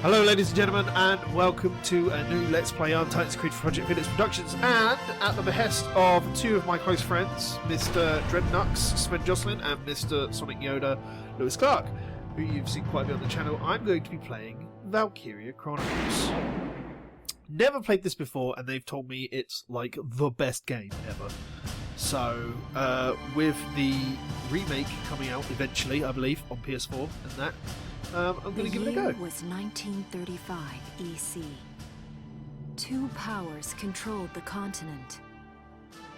Hello ladies and gentlemen, and welcome to a new Let's Play Untitled Chapter Project Phoenix Productions, and at the behest of two of my close friends, Mr. Dreadknux, Svend, Joscelyne, and Mr. Sonic Yoda, Lewis Clark, who you've seen quite a bit on the channel, I'm going to be playing Valkyria Chronicles. Never played this before, and they've told me it's like the best game ever. So, with the remake coming out eventually, I believe, on PS4 and that, I'm going to give it a go. The year was 1935 EC. Two powers controlled the continent.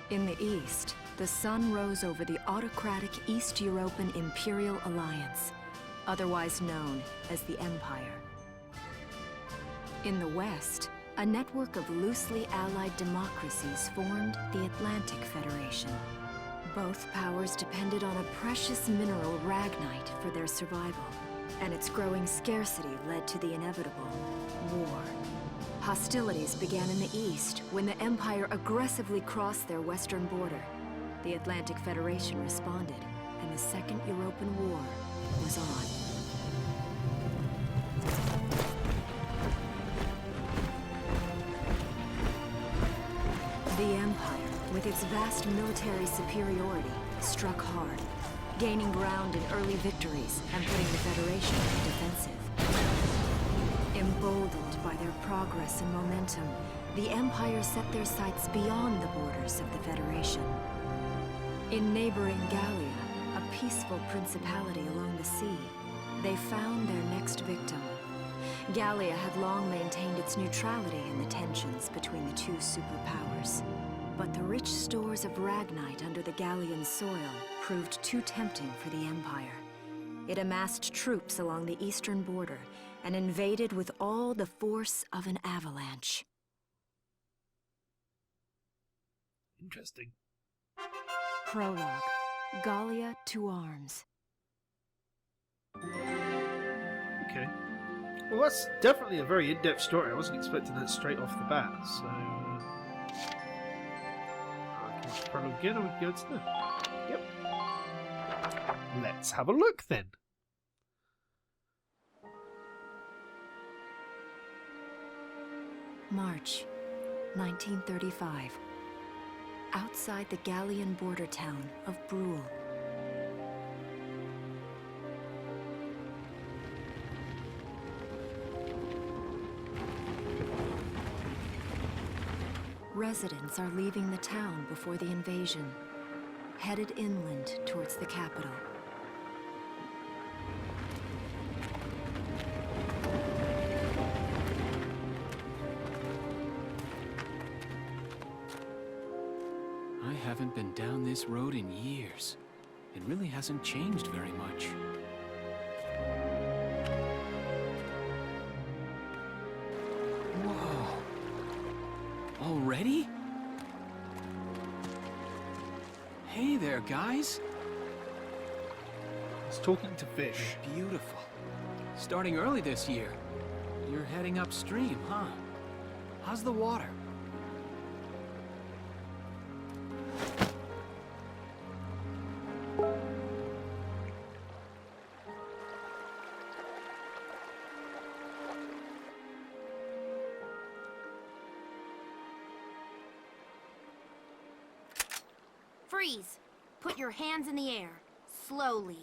In the east, the sun rose over the autocratic East European Imperial Alliance, otherwise known as the Empire. In the west, a network of loosely allied democracies formed the Atlantic Federation. Both powers depended on a precious mineral, ragnite, for their survival. And its growing scarcity led to the inevitable war. Hostilities began in the east when the Empire aggressively crossed their western border. The Atlantic Federation responded, and the Second European War was on. The Empire, with its vast military superiority, struck hard, gaining ground in early victories and putting the Federation on the defensive. Emboldened by their progress and momentum, the Empire set their sights beyond the borders of the Federation. In neighboring Gallia, a peaceful principality along the sea, they found their next victim. Gallia had long maintained its neutrality in the tensions between the two superpowers. But the rich stores of ragnite under the Gallian soil proved too tempting for the Empire. It amassed troops along the eastern border and invaded with all the force of an avalanche. Interesting. Prologue. Gallia to arms. Okay. Well, that's definitely a very in-depth story. I wasn't expecting that straight off the bat, so... Prologue again, or we can go to the... Yep. Let's have a look then. March 1935. Outside the Gallian border town of Brule. Residents are leaving the town before the invasion, headed inland towards the capital. I haven't been down this road in years. It really hasn't changed very much. Already? Hey there, guys. He's talking to fish. Beautiful. Starting early this year. You're heading upstream, huh? How's the water? Freeze! Put your hands in the air. Slowly.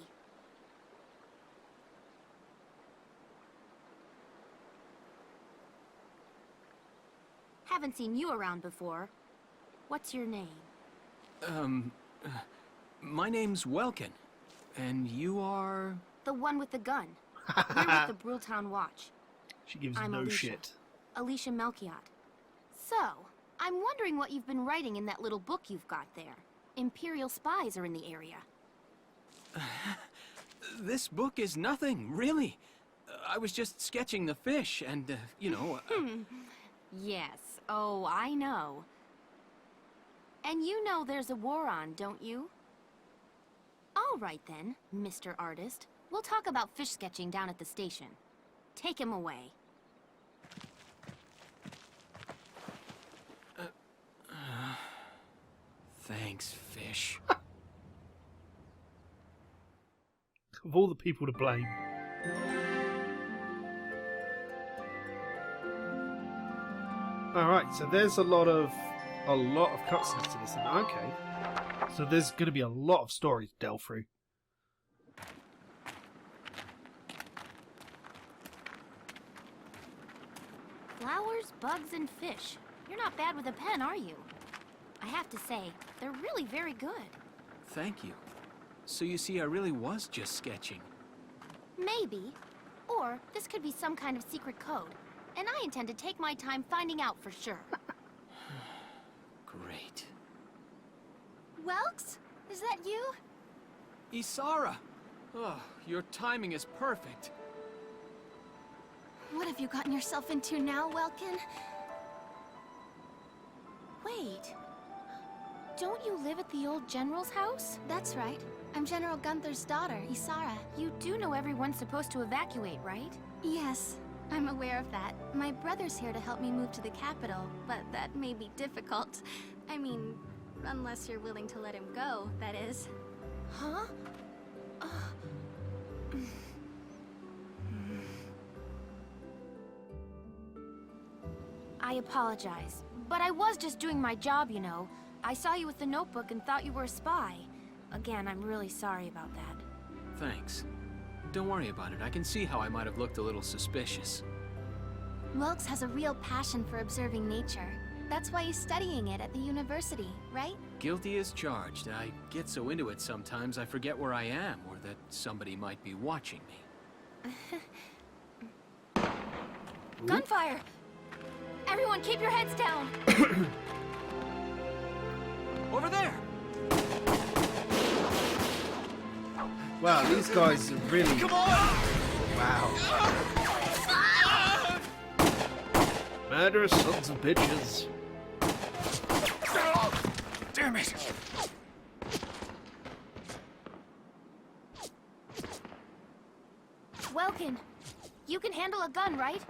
Haven't seen you around before. What's your name? My name's Welkin. And you are... The one with the gun. We're with the Bruletown Watch. She gives I'm no Alicia. shit. Alicia Melchiot. So, I'm wondering what you've been writing in that little book you've got there. Imperial spies are in the area. This book is nothing, really. I was just sketching the fish and, you know... Yes. Oh, I know. And you know there's a war on, don't you? All right then, Mr. Artist. We'll talk about fish sketching down at the station. Take him away. Thanks, fish. Of all the people to blame. Alright, so there's a lot of cutscenes to this. Okay. So there's going to be a lot of stories to delve through. Flowers, bugs, and fish. You're not bad with a pen, are you? I have to say, they're really very good. Thank you. So you see, I really was just sketching. Maybe. Or this could be some kind of secret code. And I intend to take my time finding out for sure. Great. Welks? Is that you? Isara! Oh, your timing is perfect. What have you gotten yourself into now, Welkin? Wait. Don't you live at the old General's house? That's right. I'm General Gunther's daughter, Isara. You do know everyone's supposed to evacuate, right? Yes, I'm aware of that. My brother's here to help me move to the capital, but that may be difficult. I mean, unless you're willing to let him go, that is. Huh? I apologize, but I was just doing my job, you know. I saw you with the notebook and thought you were a spy. Again, I'm really sorry about that. Thanks. Don't worry about it. I can see how I might have looked a little suspicious. Welks has a real passion for observing nature. That's why he's studying it at the university, right? Guilty as charged. I get so into it sometimes I forget where I am or that somebody might be watching me. Gunfire! Everyone keep your heads down! Over there! Wow, these guys are really... Come on! Wow. Murderous sons of bitches. Damn it! Welkin, you can handle a gun, right?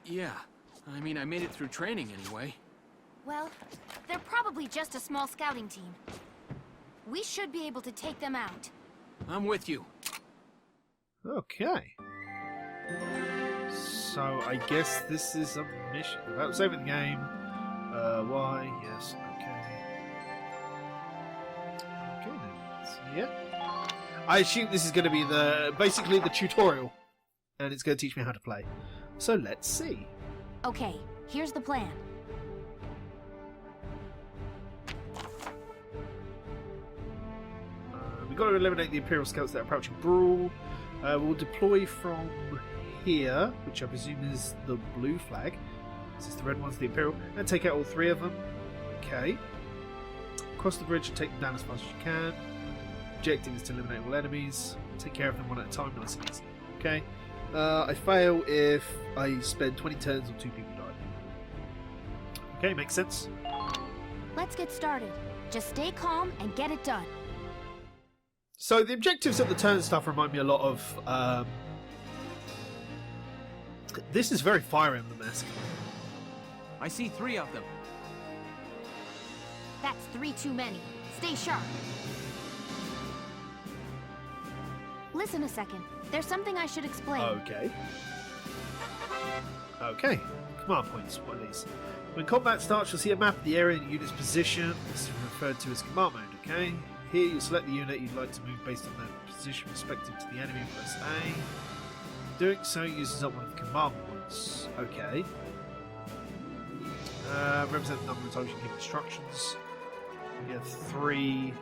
Yeah. I mean, I made it through training anyway. Well, they're probably just a small scouting team. We should be able to take them out. I'm with you. Okay. So I guess this is a mission. About saving the game. Why? Yes. Okay. Okay then. So, yeah. I assume this is going to be basically the tutorial, and it's going to teach me how to play. So let's see. Okay, here's the plan. We've got to eliminate the Imperial Scouts that are approaching Brawl. We'll deploy from here, which I presume is the blue flag. This is the red one's the Imperial. And take out all three of them. Okay. Cross the bridge and take them down as fast as you can. Objective is to eliminate all enemies. Take care of them one at a time, nice and easy. Okay. I fail if I spend 20 turns or 2 people die. Okay, makes sense. Let's get started. Just stay calm and get it done. So the objectives of the turn stuff remind me a lot of... This is very Fire Emblem-esque. I see 3 of them. That's 3 too many. Stay sharp. Listen a second. There's something I should explain. Okay. Okay. Command points. What are these? When combat starts, you'll see a map of the area and the unit's position. This is referred to as command mode, okay? Here you select the unit you'd like to move based on their position respective to the enemy. Press A. Doing so uses up one of the command points. Okay. Represent the number of times you can give instructions. You have 3.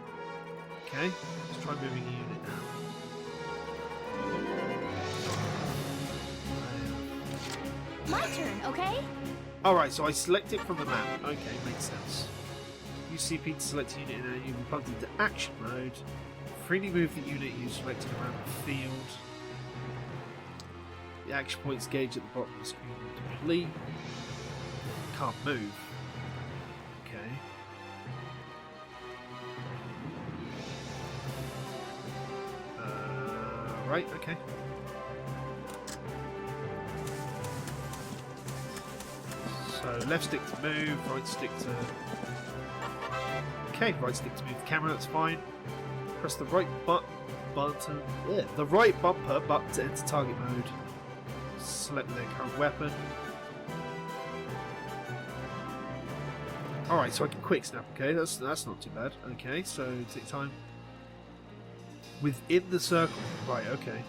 Okay. Let's try moving a unit now. My turn, okay? Alright, so I select it from the map. Okay, makes sense. Use CP to select a unit and you'll be plugged into action mode. Freely move the unit you selected around the field. The action points gauge at the bottom of the screen will deplete. Can't move. Okay. Right, okay. So left stick to move, right stick to... Okay, right stick to move the camera, that's fine. Press the right button... Yeah, the right bumper button to enter target mode. Select their current weapon. Alright, so I can quick snap. Okay, that's not too bad. Okay, so take time. Within the circle. Right, okay.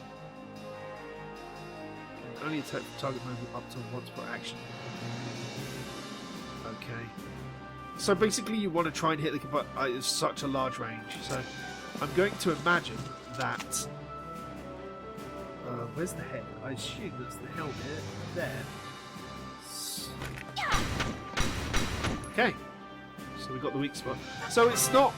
Can only attack the target movement up to once per action. Okay. So basically you want to try and hit the combat at such a large range. So I'm going to imagine that... where's the head? I assume that's the helmet there. Okay. So we got the weak spot. So it's not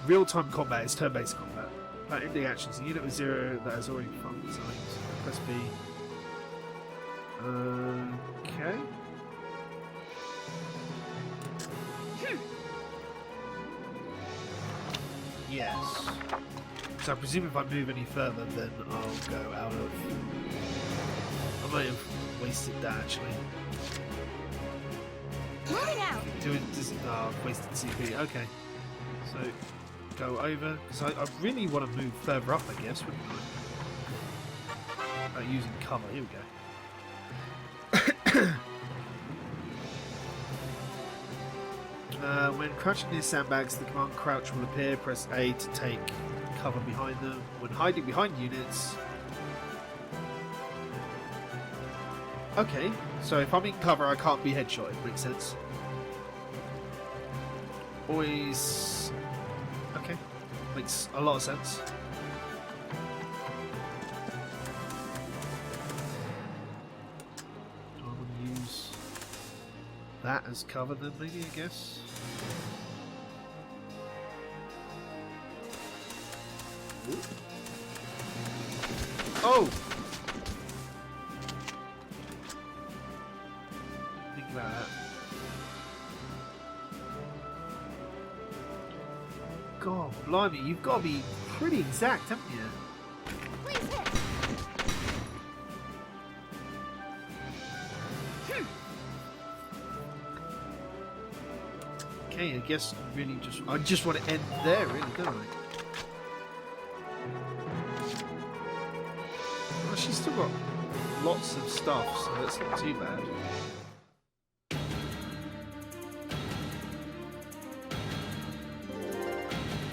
real-time combat, it's turn-based combat. Ending actions. A unit with 0 that has already performed its items. Press B. Okay. Yes. So I presume if I move any further, then I'll go out of... I might have wasted that, actually. Moving out. I've wasted CP. Okay. So, go over. Because I really want to move further up, I guess, wouldn't I? Using cover. Here we go. When crouching near sandbags, the command crouch will appear. Press A to take cover behind them. When hiding behind units... Okay, so if I'm in cover, I can't be headshotted. Makes sense. Always... Okay, makes a lot of sense. Do I want to use that as cover then, maybe, I guess? Ooh. Oh! Think about that. God, blimey, you've got to be pretty exact, haven't you? Please hit. Okay, I guess I just want to end there, really, don't I? Well, she's still got lots of stuff, so that's not too bad.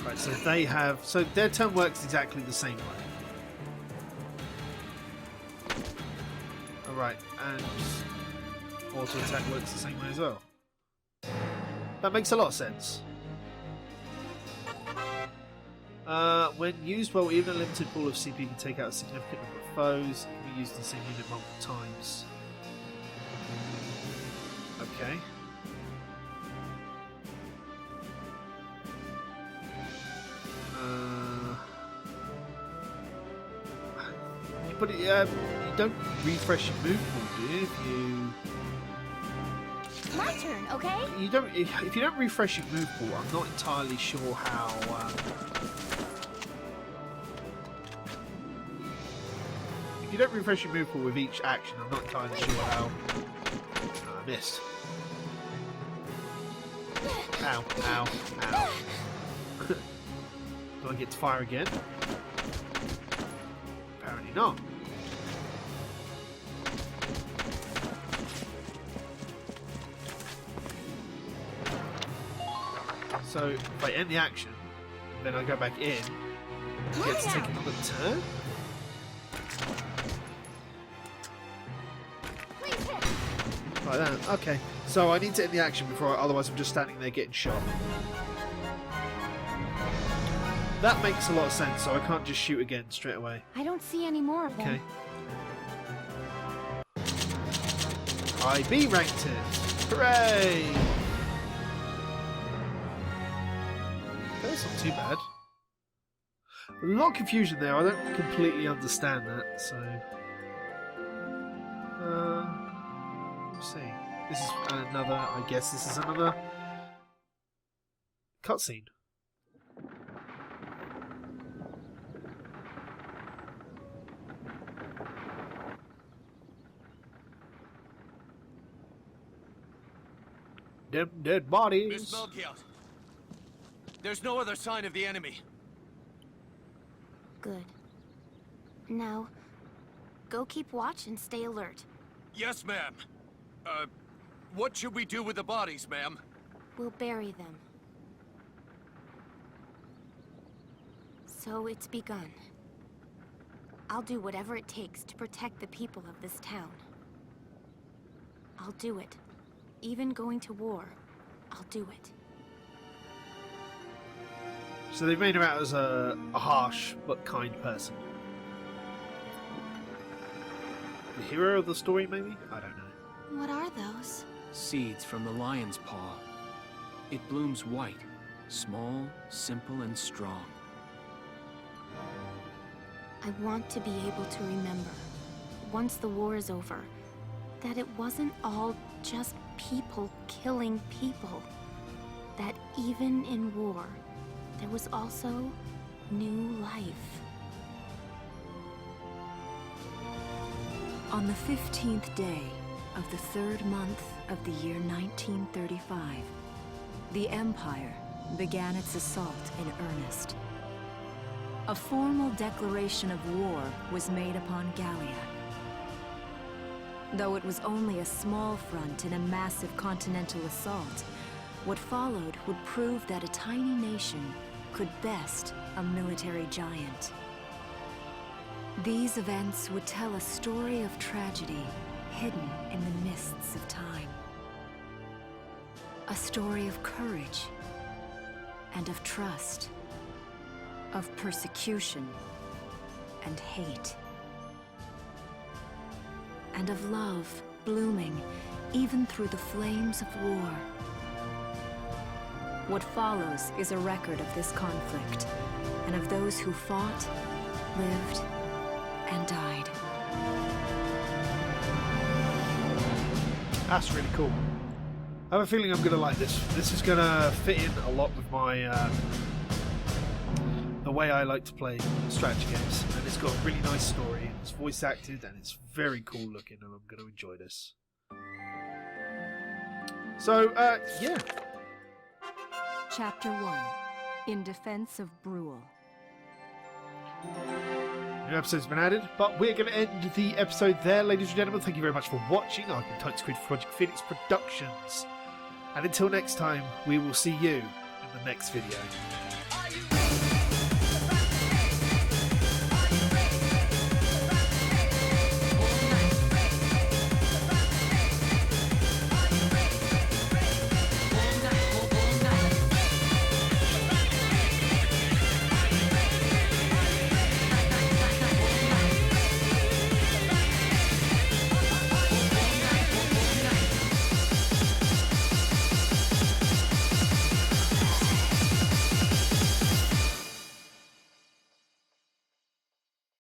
Right, so they have... So their turn works exactly the same way. Alright, and auto attack works the same way as well. That makes a lot of sense. When used well, even a limited pool of CP can take out a significant number of foes. It can be used in the same unit multiple times. Okay. But you don't refresh your move pool, do you? If you... My turn, okay? You don't. If you don't refresh your move pool, I'm not entirely sure how. If you don't refresh your move pool with each action, I'm not entirely sure how. Oh, I missed. Ow! Ow! Ow! Do I get to fire again? Apparently not. So if I end the action, then I go back in, I get to take another turn? Like that, okay. So I need to end the action before, otherwise I'm just standing there getting shot. That makes a lot of sense, so I can't just shoot again straight away. I don't see any more of them. Okay. I B ranked it! Hooray! That's not too bad. A lot of confusion there. I don't completely understand that, so... let's see. This is another... I guess this is another... cutscene. Them dead bodies. Miss Melchior, there's no other sign of the enemy. Good. Now, go keep watch and stay alert. Yes, ma'am. What should we do with the bodies, ma'am? We'll bury them. So it's begun. I'll do whatever it takes to protect the people of this town. I'll do it. Even going to war, I'll do it. So they've made him out as a harsh but kind person. The hero of the story, maybe? I don't know. What are those? Seeds from the lion's paw. It blooms white, small, simple, and strong. I want to be able to remember, once the war is over, that it wasn't all just people killing people. That even in war, there was also new life. On the 15th day of the 3rd month of the year 1935, the Empire began its assault in earnest. A formal declaration of war was made upon Gallia. Though it was only a small front in a massive continental assault, what followed would prove that a tiny nation could best a military giant. These events would tell a story of tragedy hidden in the mists of time. A story of courage and of trust, of persecution and hate, and of love blooming even through the flames of war. What follows is a record of this conflict, and of those who fought, lived, and died. That's really cool. I have a feeling I'm going to like this. This is going to fit in a lot with my the way I like to play strategy games. And it's got a really nice story, and it's voice acted, and it's very cool looking, and I'm going to enjoy this. So, yeah. Chapter 1. In Defense of Brule. New episode's been added, but we're going to end the episode there, ladies and gentlemen. Thank you very much for watching. I've been Untitled Chapter for Project Phoenix Productions. And until next time, we will see you in the next video.